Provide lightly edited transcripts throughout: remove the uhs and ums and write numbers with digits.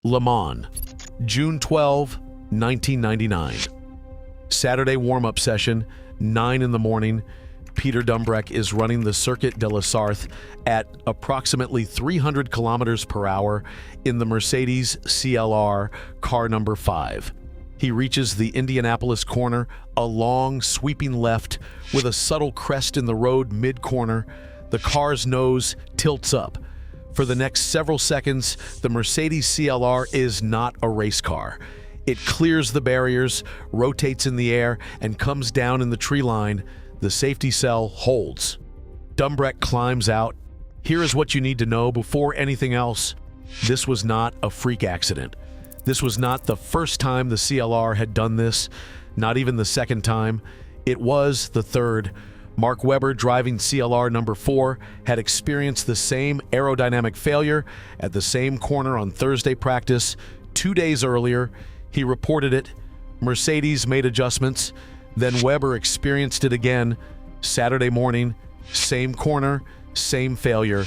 Le Mans, June 12, 1999. Saturday warm-up session, 9 in the morning. Peter Dumbreck is running the Circuit de la Sarthe at approximately 300 kilometers per hour in the Mercedes CLR, car number 5. He reaches the Indianapolis corner, a long, sweeping left with a subtle crest in the road mid-corner. The car's nose tilts up. For the next several seconds, the Mercedes CLR is not a race car. It clears the barriers, rotates in the air, and comes down in the tree line. The safety cell holds. Dumbreck climbs out. Here is what you need to know before anything else. This was not a freak accident. This was not the first time the CLR had done this, not even the second time. It was the third. Mark Webber, driving CLR number 4, had experienced the same aerodynamic failure at the same corner on Thursday practice 2 days earlier. He reported it. Mercedes made adjustments. Then Webber experienced it again Saturday morning. Same corner, same failure,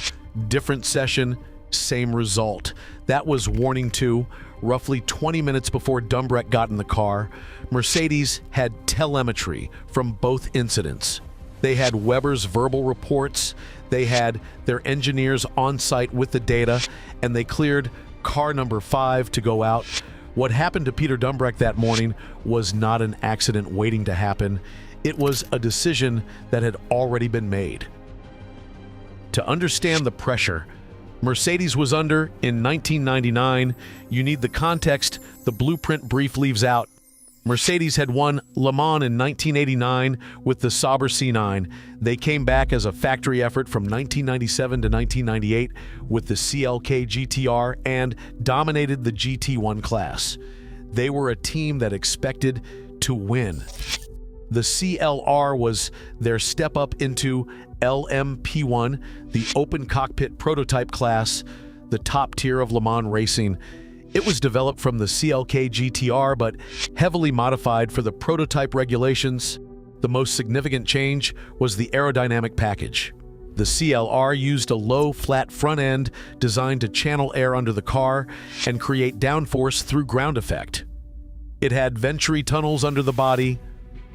different session, same result. That was warning 2. Roughly 20 minutes before Dumbreck got in the car, Mercedes had telemetry from both incidents. They had Webber's verbal reports, they had their engineers on site with the data, and they cleared car number 5 to go out. What happened to Peter Dumbreck that morning was not an accident waiting to happen. It was a decision that had already been made. To understand the pressure Mercedes was under in 1999, you need the context the blueprint brief leaves out. Mercedes had won Le Mans in 1989 with the Sauber C9. They came back as a factory effort from 1997 to 1998 with the CLK GTR and dominated the GT1 class. They were a team that expected to win. The CLR was their step up into LMP1, the open cockpit prototype class, the top tier of Le Mans racing. It was developed from the CLK GTR, but heavily modified for the prototype regulations. The most significant change was the aerodynamic package. The CLR used a low, flat front end designed to channel air under the car and create downforce through ground effect. It had venturi tunnels under the body,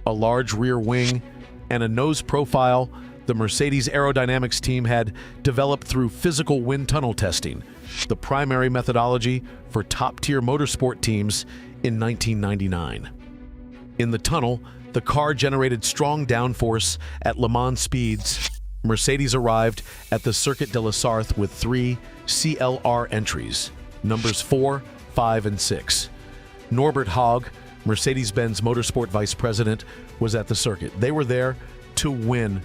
a large rear wing, and a nose profile the Mercedes aerodynamics team had developed through physical wind tunnel testing, the primary methodology for top-tier motorsport teams in 1999. In the tunnel, the car generated strong downforce at Le Mans speeds. Mercedes arrived at the Circuit de la Sarthe with 3 CLR entries, numbers 4, 5, and 6. Norbert Haag, Mercedes-Benz Motorsport Vice President, was at the circuit. They were there to win.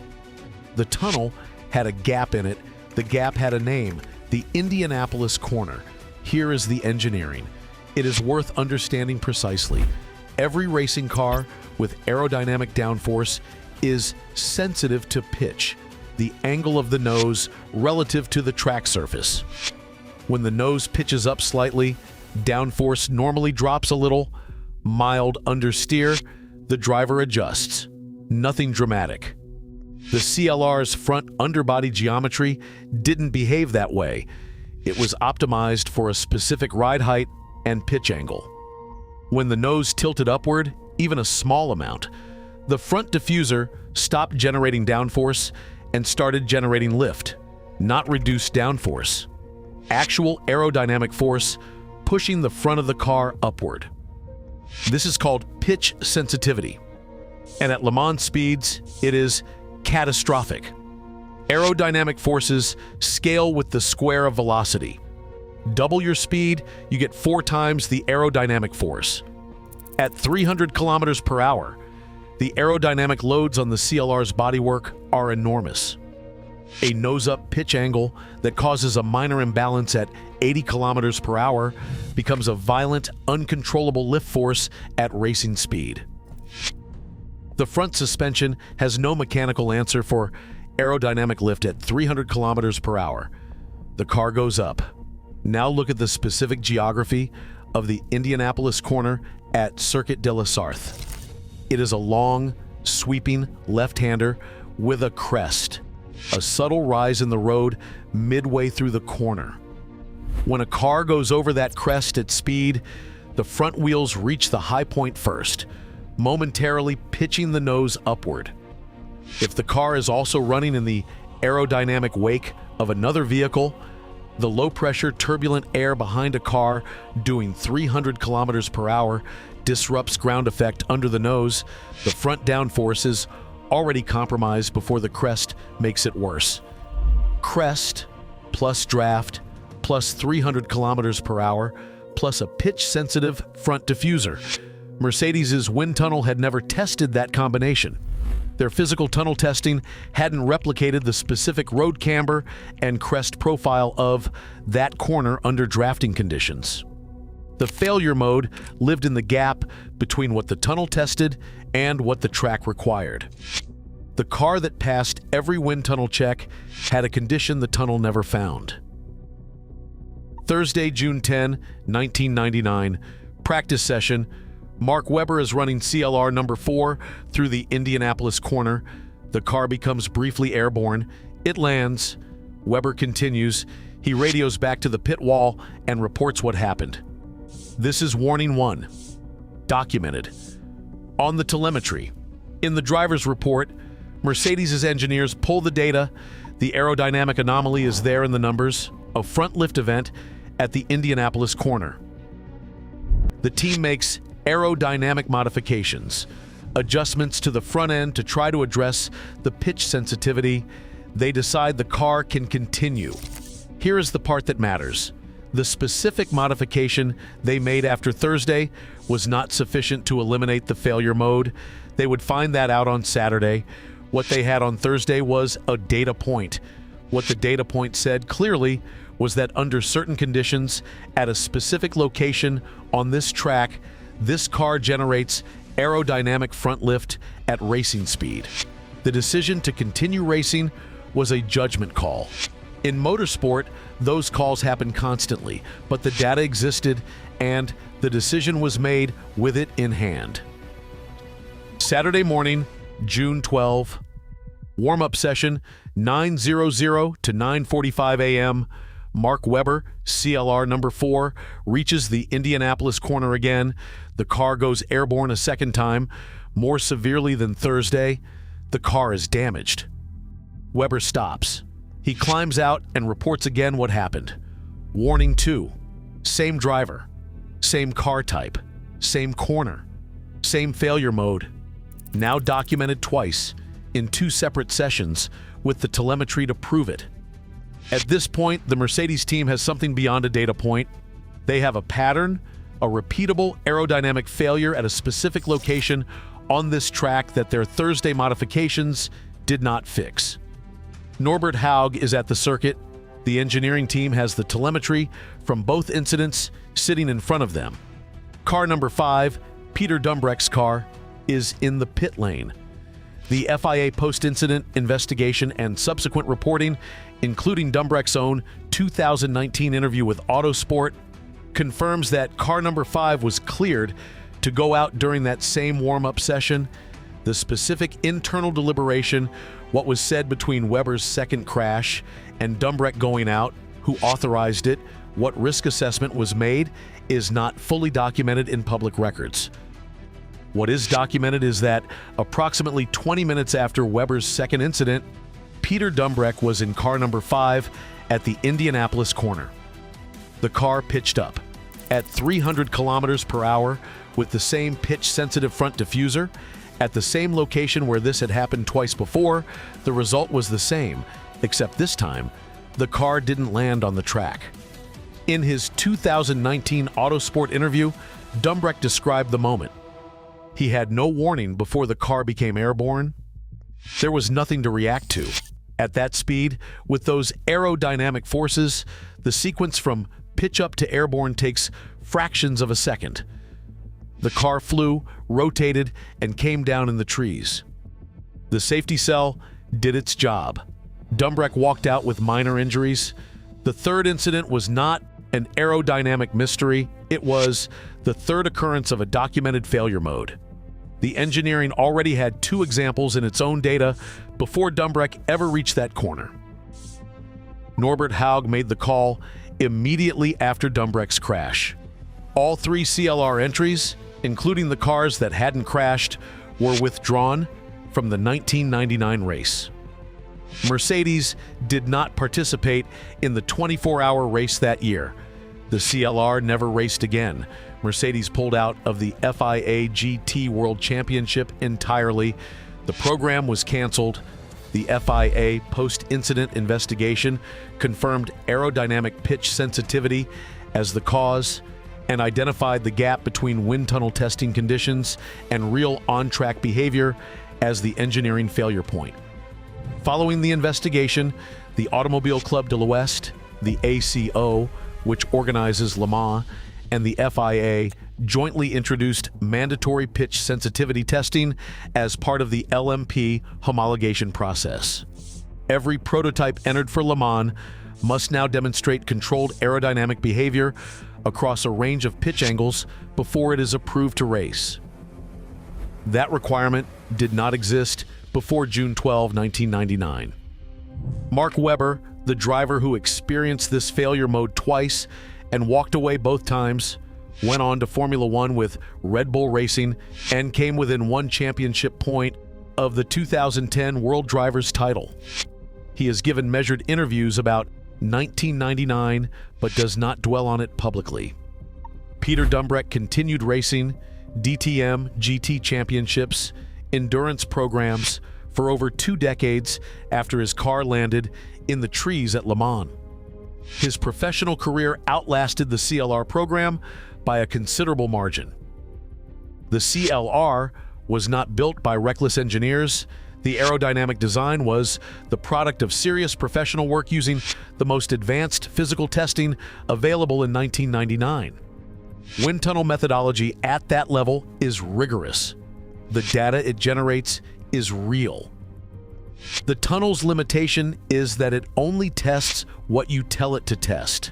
The tunnel had a gap in it. The gap had a name, the Indianapolis corner. Here is the engineering. It is worth understanding precisely. Every racing car with aerodynamic downforce is sensitive to pitch, the angle of the nose relative to the track surface. When the nose pitches up slightly, downforce normally drops a little. Mild understeer, the driver adjusts. Nothing dramatic. The CLR's front underbody geometry didn't behave that way. It was optimized for a specific ride height and pitch angle. When the nose tilted upward, even a small amount, the front diffuser stopped generating downforce and started generating lift, not reduced downforce. Actual aerodynamic force pushing the front of the car upward. This is called pitch sensitivity. And at Le Mans speeds, it is catastrophic. Aerodynamic forces scale with the square of velocity. Double your speed, you get 4 times the aerodynamic force. At 300 kilometers per hour, the aerodynamic loads on the CLR's bodywork are enormous. A nose-up pitch angle that causes a minor imbalance at 80 kilometers per hour becomes a violent, uncontrollable lift force at racing speed. The front suspension has no mechanical answer for aerodynamic lift at 300 kilometers per hour. The car goes up. Now look at the specific geography of the Indianapolis corner at Circuit de la Sarthe. It is a long, sweeping left-hander with a crest, a subtle rise in the road midway through the corner. When a car goes over that crest at speed, the front wheels reach the high point first, momentarily pitching the nose upward. If the car is also running in the aerodynamic wake of another vehicle, the low-pressure turbulent air behind a car doing 300 kilometers per hour disrupts ground effect under the nose. The front downforce is already compromised before the crest makes it worse. Crest plus draft plus 300 kilometers per hour plus a pitch-sensitive front diffuser. Mercedes's wind tunnel had never tested that combination. Their physical tunnel testing hadn't replicated the specific road camber and crest profile of that corner under drafting conditions. The failure mode lived in the gap between what the tunnel tested and what the track required. The car that passed every wind tunnel check had a condition the tunnel never found. Thursday, June 10, 1999, practice session. Mark Webber is running CLR number 4 through the Indianapolis corner. The car becomes briefly airborne. It lands. Webber continues. He radios back to the pit wall and reports what happened. This is warning 1. Documented. On the telemetry. In the driver's report, Mercedes' engineers pull the data. The aerodynamic anomaly is there in the numbers. A front lift event at the Indianapolis corner. The team makes aerodynamic modifications, adjustments to the front end to try to address the pitch sensitivity. They decide the car can continue. Here is the part that matters. The specific modification they made after Thursday was not sufficient to eliminate the failure mode. They would find that out on Saturday. What they had on Thursday was a data point. What the data point said clearly was that under certain conditions, at a specific location on this track, this car generates aerodynamic front lift at racing speed. The decision to continue racing was a judgment call. In motorsport, those calls happen constantly, but the data existed and the decision was made with it in hand. Saturday morning, June 12, warm-up session, 9:00 to 9:45 a.m. Mark Webber, CLR number 4, reaches the Indianapolis corner again. The car goes airborne a second time, more severely than Thursday. The car is damaged. Webber stops. He climbs out and reports again what happened. Warning 2. Same driver, same car type, same corner, same failure mode. Now documented twice in 2 separate sessions with the telemetry to prove it. At this point, the Mercedes team has something beyond a data point. They have a pattern, a repeatable aerodynamic failure at a specific location on this track that their Thursday modifications did not fix. Norbert Haug is at the circuit. The engineering team has the telemetry from both incidents sitting in front of them. Car number 5, Peter Dumbreck's car, is in the pit lane. The FIA Post-Incident Investigation and subsequent reporting, including Dumbreck's own 2019 interview with Autosport, confirms that car number 5 was cleared to go out during that same warm-up session. The specific internal deliberation, what was said between Webber's second crash and Dumbreck going out, who authorized it, what risk assessment was made, is not fully documented in public records. What is documented is that approximately 20 minutes after Webber's second incident, Peter Dumbreck was in car number 5 at the Indianapolis corner. The car pitched up at 300 kilometers per hour with the same pitch-sensitive front diffuser. At the same location where this had happened twice before, the result was the same, except this time, the car didn't land on the track. In his 2019 Autosport interview, Dumbreck described the moment. He had no warning before the car became airborne. There was nothing to react to. At that speed, with those aerodynamic forces, the sequence from pitch up to airborne takes fractions of a second. The car flew, rotated, and came down in the trees. The safety cell did its job. Dumbreck walked out with minor injuries. The third incident was not an aerodynamic mystery. It was the third occurrence of a documented failure mode. The engineering already had 2 examples in its own data before Dumbreck ever reached that corner. Norbert Haug made the call immediately after Dumbreck's crash. All 3 CLR entries, including the cars that hadn't crashed, were withdrawn from the 1999 race. Mercedes did not participate in the 24-hour race that year. The CLR never raced again. Mercedes pulled out of the FIA GT World Championship entirely. The program was canceled. The FIA Post-Incident Investigation confirmed aerodynamic pitch sensitivity as the cause and identified the gap between wind tunnel testing conditions and real on-track behavior as the engineering failure point. Following the investigation, the Automobile Club de l'Ouest, the ACO, which organizes Le Mans, and the FIA jointly introduced mandatory pitch sensitivity testing as part of the LMP homologation process. Every prototype entered for Le Mans must now demonstrate controlled aerodynamic behavior across a range of pitch angles before it is approved to race. That requirement did not exist before June 12, 1999. Mark Webber, the driver who experienced this failure mode twice and walked away both times, went on to Formula One with Red Bull Racing and came within 1 championship point of the 2010 World Drivers' title. He has given measured interviews about 1999 but does not dwell on it publicly. Peter Dumbreck continued racing DTM GT championships, endurance programs for over 2 decades after his car landed in the trees at Le Mans. His professional career outlasted the CLR program by a considerable margin. The CLR was not built by reckless engineers. The aerodynamic design was the product of serious professional work using the most advanced physical testing available in 1999. Wind tunnel methodology at that level is rigorous. The data it generates is real. The tunnel's limitation is that it only tests what you tell it to test.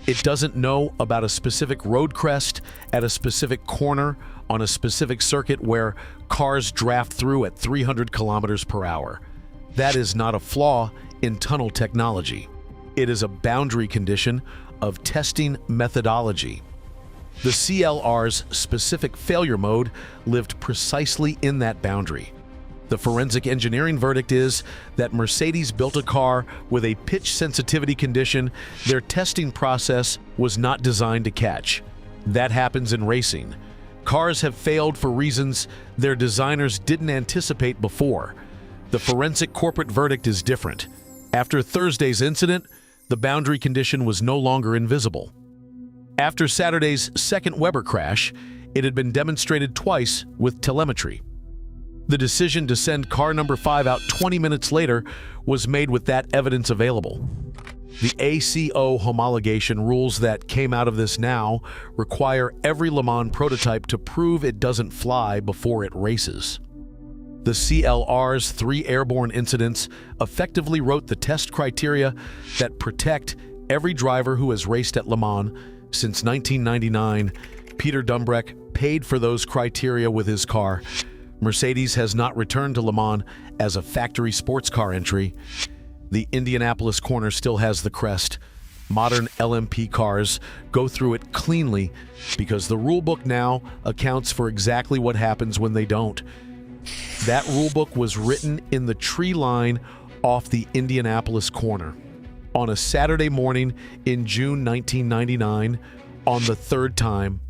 It doesn't know about a specific road crest at a specific corner on a specific circuit where cars draft through at 300 kilometers per hour. That is not a flaw in tunnel technology. It is a boundary condition of testing methodology. The CLR's specific failure mode lived precisely in that boundary. The forensic engineering verdict is that Mercedes built a car with a pitch sensitivity condition their testing process was not designed to catch. That happens in racing. Cars have failed for reasons their designers didn't anticipate before. The forensic corporate verdict is different. After Thursday's incident, the boundary condition was no longer invisible. After Saturday's second Webber crash, it had been demonstrated twice with telemetry. The decision to send car number 5 out 20 minutes later was made with that evidence available. The ACO homologation rules that came out of this now require every Le Mans prototype to prove it doesn't fly before it races. The CLR's 3 airborne incidents effectively wrote the test criteria that protect every driver who has raced at Le Mans since 1999. Peter Dumbreck paid for those criteria with his car. Mercedes has not returned to Le Mans as a factory sports car entry. The Indianapolis corner still has the crest. Modern LMP cars go through it cleanly because the rulebook now accounts for exactly what happens when they don't. That rulebook was written in the tree line off the Indianapolis corner on a Saturday morning in June 1999 on the 3rd time